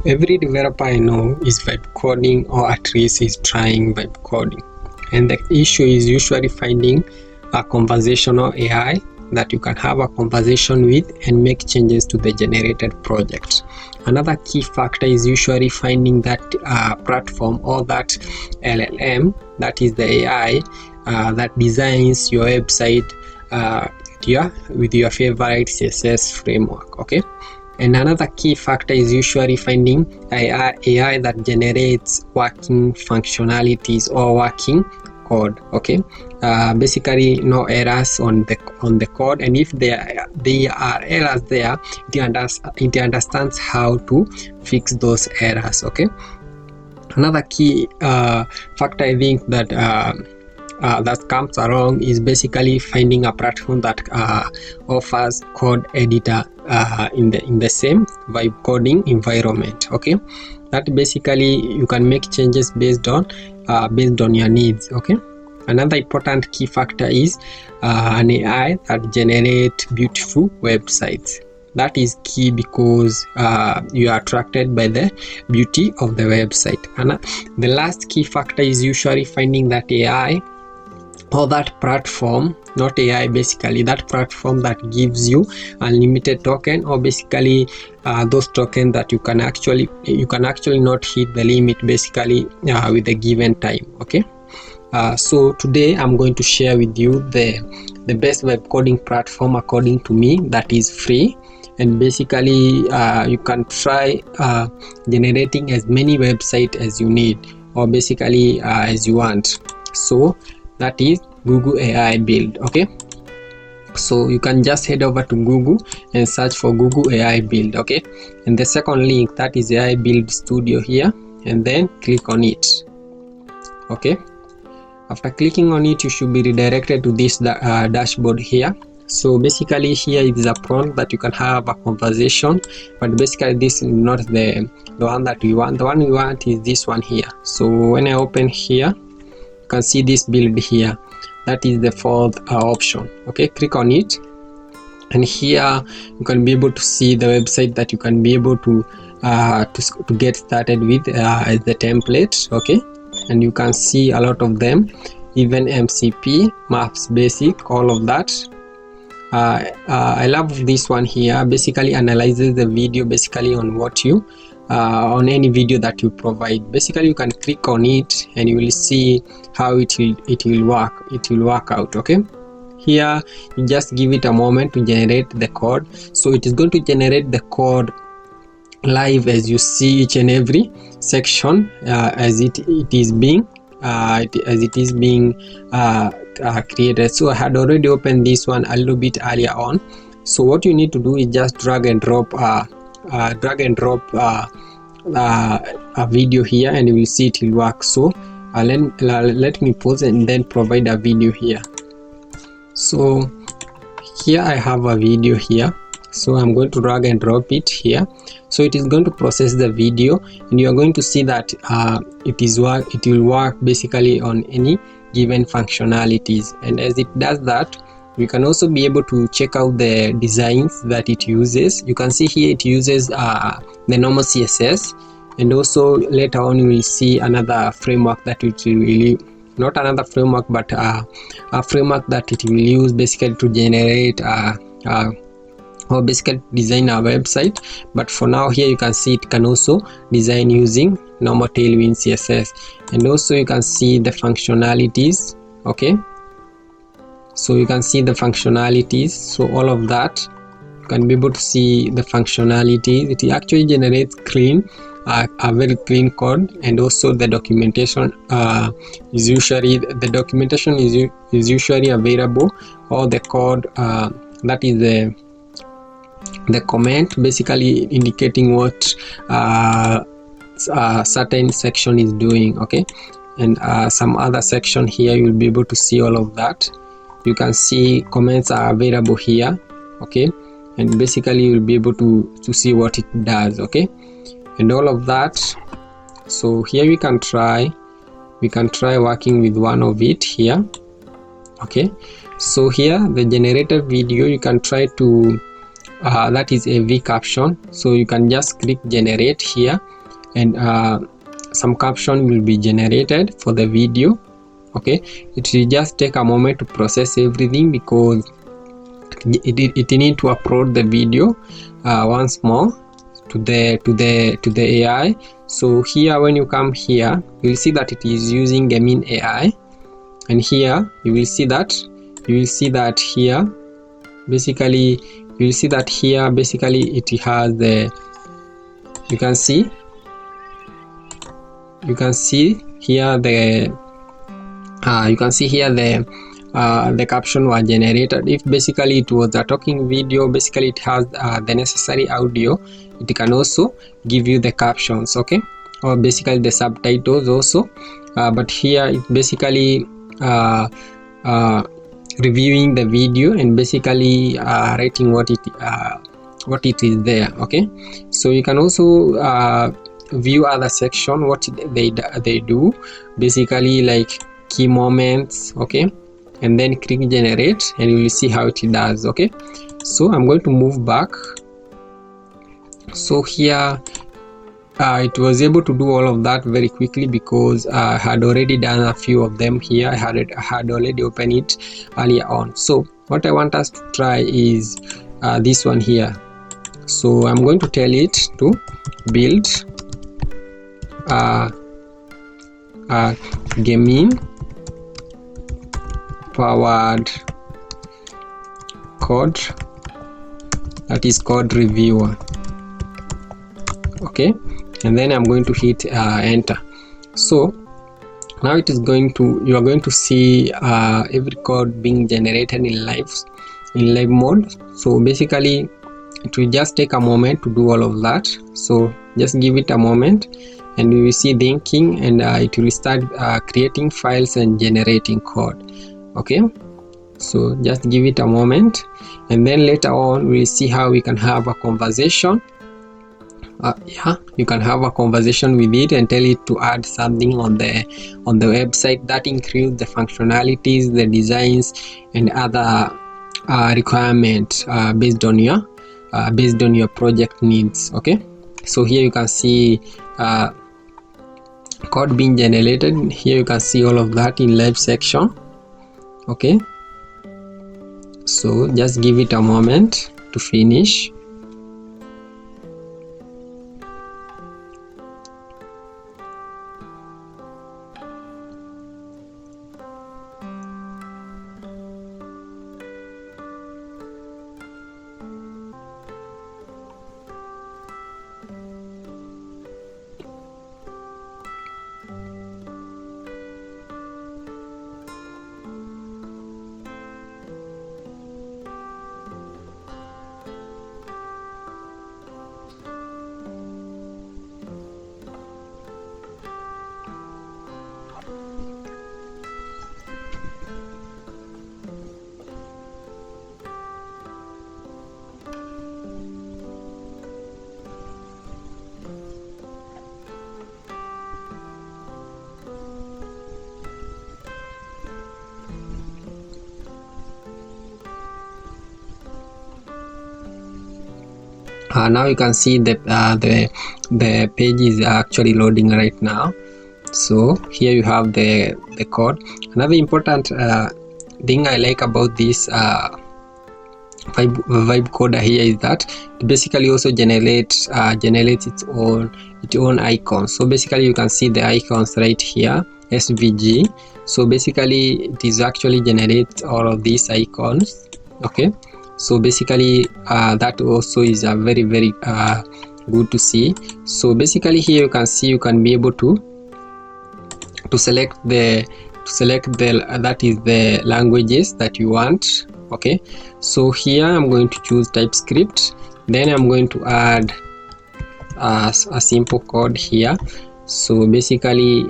Every developer I know is vibe coding, or at least is trying vibe coding, and the issue is usually finding a conversational AI that you can have a conversation with and make changes to the generated project. Another key factor is usually finding that platform or that LLM, that is the AI that designs your website with your favorite CSS framework. Okay. And another key factor is usually finding AI that generates working functionalities or working code. Okay, basically no errors on the code, and if there are errors there, it understands how to fix those errors. Okay, another key factor I think that that comes along is basically finding a platform that offers code editor in the same vibe coding environment. Okay, that basically you can make changes based on your needs. Okay, another important key factor is an AI that generates beautiful websites. That is key because you are attracted by the beauty of the website. And the last key factor is usually finding that AI or that platform, not AI, basically that platform that gives you unlimited token, or basically those tokens that you can actually not hit the limit basically with a given time. Okay, so today I'm going to share with you the best web coding platform according to me that is free, and basically you can try generating as many websites as you need, or basically as you want. So that is Google AI Build. Okay, so you can just head over to Google and search for Google AI Build. Okay, and the second link, that is AI Build Studio here, and then click on it. Okay, after clicking on it, you should be redirected to this dashboard here. So basically here it is a prompt that you can have a conversation, but basically this is not the one that we want. The one we want is this one here. So when I open here, you can see this build here, that is the fourth option. Okay, click on it, and here you can be able to see the website that you can be able to get started with as the template. Okay, and you can see a lot of them, even MCP, Maps Basic, all of that. I love this one here. Basically analyzes the video basically on what you on any video that you provide. Basically you can click on it and you will see how it will work out. Okay, here you just give it a moment to generate the code. So it is going to generate the code live as you see each and every section as it is being created. So I had already opened this one a little bit earlier on. So what you need to do is just drag and drop a video here, and you will see it will work. So let me pause and then provide a video here. So here I have a video here, so I'm going to drag and drop it here. So it is going to process the video, and you are going to see that it will work basically on any given functionalities. And as it does that, you can also be able to check out the designs that it uses. You can see here it uses the normal CSS, and also later on you will see another framework that it will really, not another framework, but a framework that it will use basically to generate or basically design our website. But for now here you can see it can also design using normal Tailwind CSS, and also you can see the functionalities. Okay, so you can see the functionalities. So all of that you can be able to see the functionalities. It actually generates clean a very clean code, and also the documentation is usually available, or the code that is the comment basically indicating what certain section is doing. Okay, and some other section here you'll be able to see all of that. You can see comments are available here. Okay, and basically you'll be able to see what it does. Okay, and all of that. So here we can try working with one of it here. Okay, so here the generated video, you can try to that is a V caption. So you can just click generate here, and some caption will be generated for the video. Okay, it will just take a moment to process everything because it need to upload the video once more to the AI. So here, when you come here, you will see that it is using Gemini AI, and here you will see that here basically it has the you can see here the caption was generated. If basically it was a talking video, basically it has the necessary audio, it can also give you the captions, okay, or basically the subtitles also, but here it basically reviewing the video and basically writing what it is there. Okay, so you can also view other section what they do, basically like key moments. Okay, and then click generate and you will see how it does. Okay, so I'm going to move back. So here it was able to do all of that very quickly because I had already done a few of them here. I had already opened it earlier on. So what I want us to try is this one here. So I'm going to tell it to build Gemini powered code, that is code reviewer. Okay, and then I'm going to hit enter. So now it is going to, you are going to see every code being generated in live mode. So basically it will just take a moment to do all of that. So just give it a moment and you will see thinking, and it will start creating files and generating code. Okay, so just give it a moment, and then later on we'll see how we can have a conversation. You can have a conversation with it and tell it to add something on the website that includes the functionalities, the designs, and other requirements based on your project needs. Okay, so here you can see code being generated. Here you can see all of that in live section. Okay, so just give it a moment to finish. Now you can see the page is actually loading right now. So here you have the code. Another important thing I like about this vibe coder here is that it basically also generates its own icons. So basically you can see the icons right here, SVG. So basically it is actually generates all of these icons. Okay, so basically that also is a very good to see. So basically here you can see you can be able to select the that is the languages that you want. Okay, so here I'm going to choose TypeScript, then I'm going to add a simple code here. So basically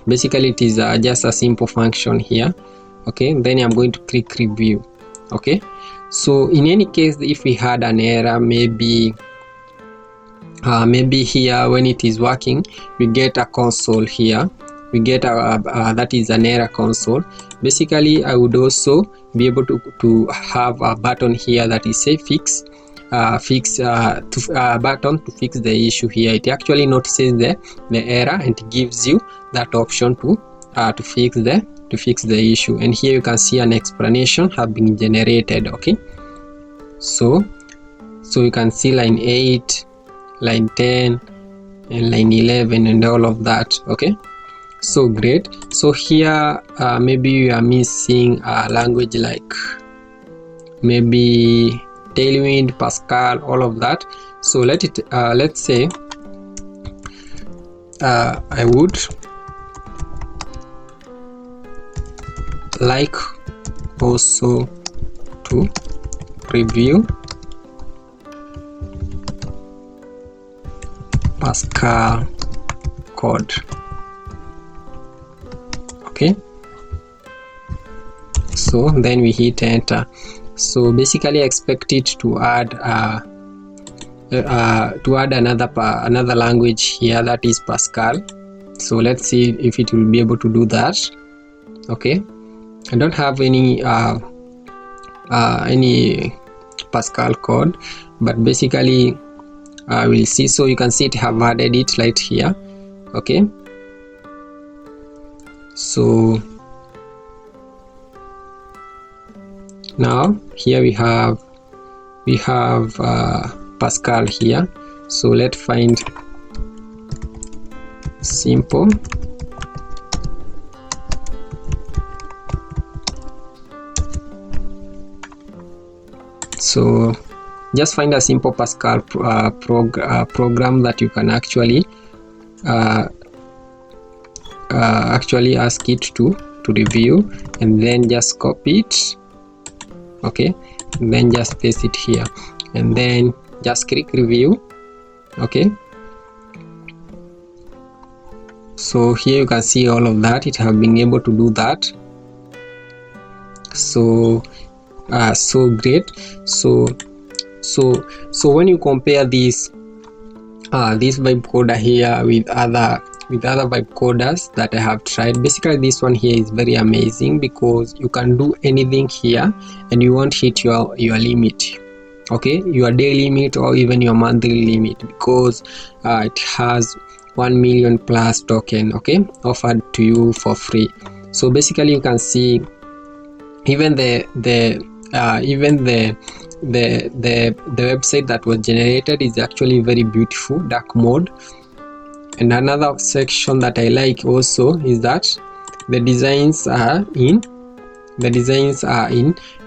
it is just a simple function here. Okay, then I'm going to click review. Okay, so in any case, if we had an error, maybe here when it is working we get a console here, we get that is an error console. Basically I would also be able to have a button here that is say fix button to fix the issue here. It actually notices the error and it gives you that option to fix the issue. And here you can see an explanation have been generated. Okay, so you can see line 8, line 10 and line 11 and all of that. Okay, so great. So here maybe you are missing a language like maybe Tailwind, Pascal, all of that. So let's say I would like also to review Pascal code. Okay, so then we hit enter. So basically I expect it to add another language here, that is Pascal. So let's see if it will be able to do that. Okay, I don't have any Pascal code, but basically we'll see. So you can see it have added it right here. Okay, so now here we have Pascal here. So let's find simple. So just find a simple Pascal program that you can actually ask it to review, and then just copy it. Okay, and then just paste it here and then just click review. Okay, so here you can see all of that, it have been able to do that. So so great. So when you compare this vibe coder here with other vibe coders that I have tried, basically this one here is very amazing because you can do anything here and you won't hit your limit. Okay, your day limit or even your monthly limit, because it has 1 million plus token, okay, offered to you for free. So basically you can see even the website that was generated is actually very beautiful, dark mode. And another section that I like also is that the designs are in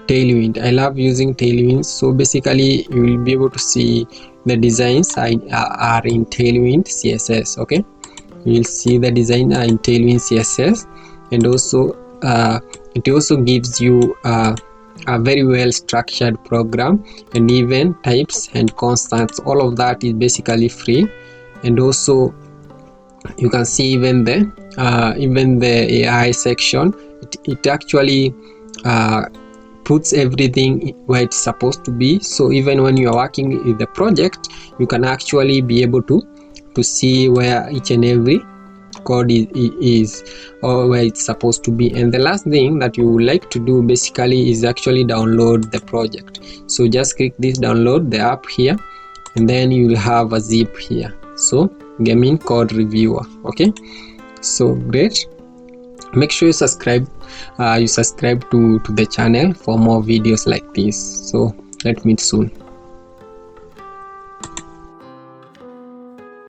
Tailwind. I love using Tailwind. So basically you will be able to see the designs are in Tailwind CSS. Okay, you will see the design are in Tailwind CSS, and also it also gives you a very well structured program, and even types and constants, all of that is basically free. And also you can see even the AI section, it actually puts everything where it's supposed to be. So even when you are working with the project, you can actually be able to see where each and every code is or where it's supposed to be. And the last thing that you would like to do basically is actually download the project. So just click this download the app here, and then you will have a zip here. So Gaming Code Reviewer. Okay, so great. Make sure you subscribe to the channel for more videos like this. So let's meet soon.